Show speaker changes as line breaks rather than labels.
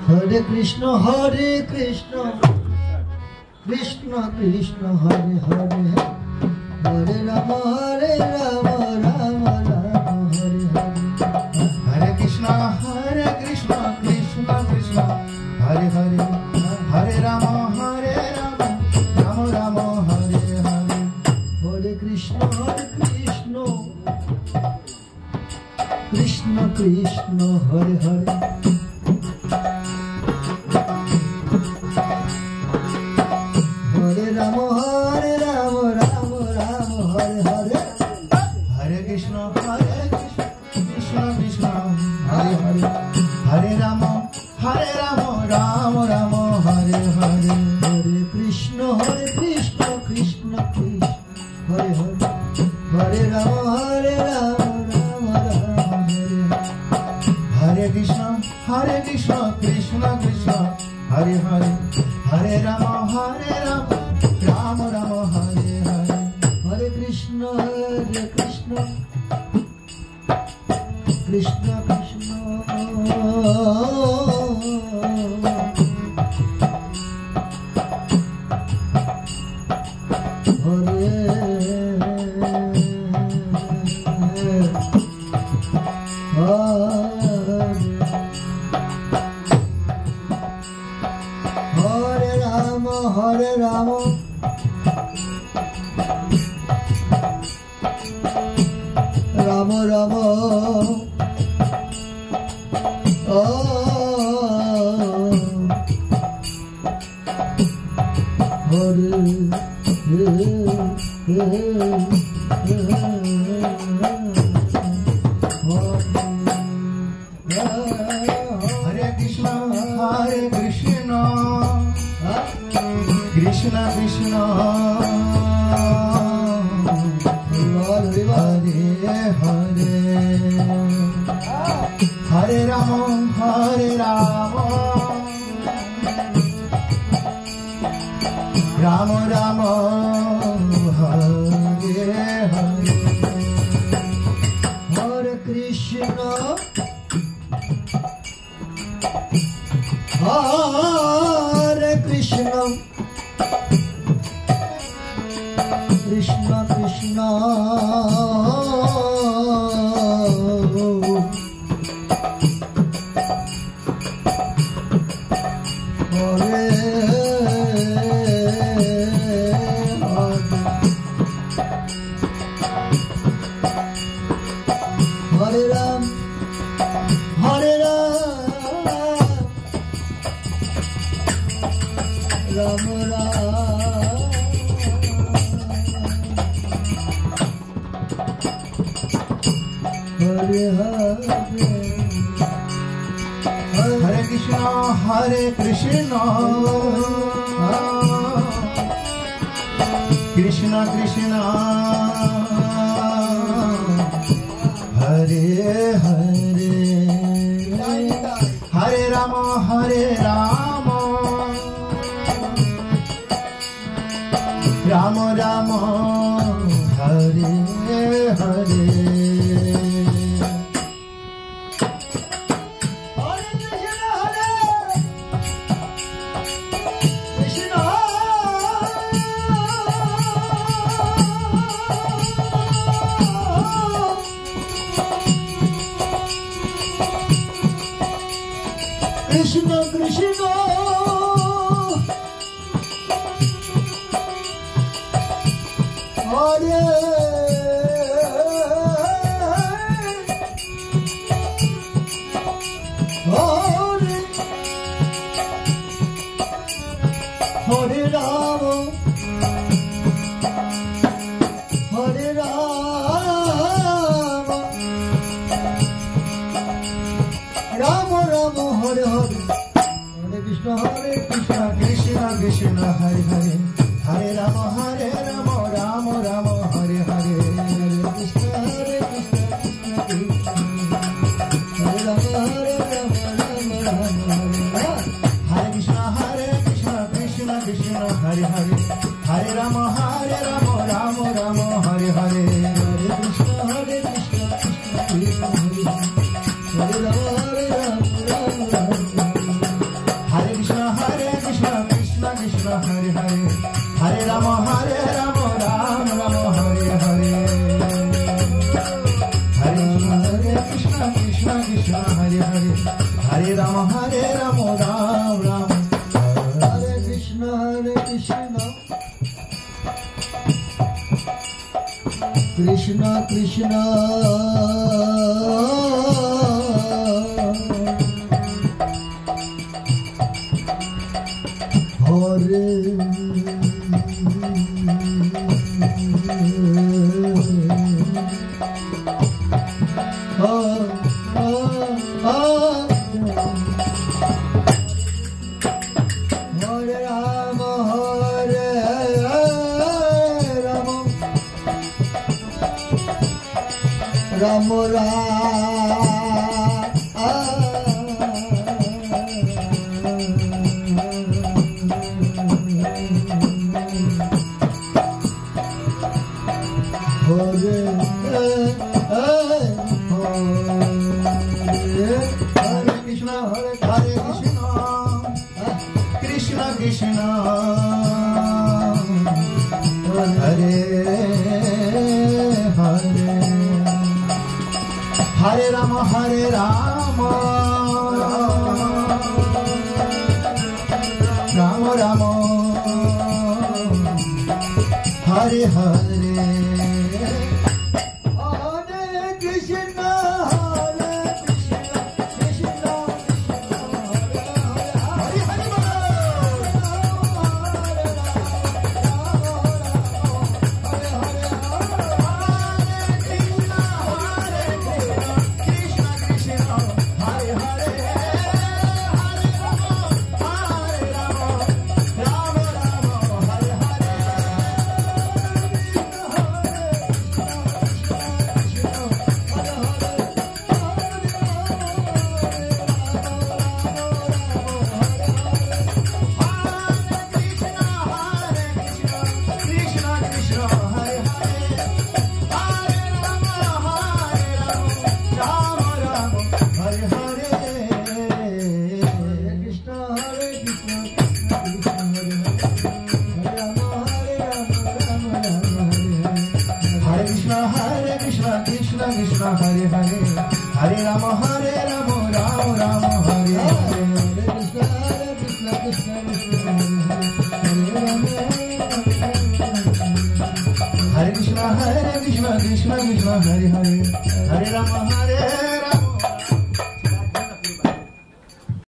Hare Krishna Krishna Krishna Hare Hare Hare Rama Rama Rama Hare Hare
Hare Krishna Krishna Krishna Hare Hare Hare Rama Rama Rama Hare Hare
Hare Krishna Krishna Krishna Hare Hare Hare Rama Rama Rama Hare Hare
Hare Krishna Krishna Krishna Hare Hare Hare Rama Rama Rama Hare Hare
Hare Krishna Krishna Krishna Hare Hare Hare Rama Rama Rama Hare
Krishna Krishna Krishna Hare Hare Hare Rama Rama Rama Hare Hare
Hare Krishna Krishna Krishna Hare Rama Rama Rama
Hare Krishna Krishna Krishna Hare Hare Hare Rama Rama Rama Hare Hare
Hare Krishna Hare Krishna Krishna Krishna Hare Hare Ram Hare Ram Hare
Hare Krishna Krishna Krishna Hare Hare Hare Rama Rama Rama Hare Hare
Krishna Krishna Hare Hare Hare Rama Hare Rama Rama Rama Hare Hare Hare Krishna
Krishna Krishna Hare Hare Hare Rama Rama Rama Hare Hare
Hare Krishna Hare Rama Hare Rama
Hare Krishna Krishna Krishna Hare Hare Hare Rama Rama Rama Hare Hare
Hare Krishna Krishna Hare Rama Hare Rama
Ram, Ram Ram.
Hare Krishna, Krishna Krishna, Hare Ram Hare Krishna,
Krishna Krishna, Hare Hare, Hare Rama, Hare Rama, Rama Rama, Hare Hare.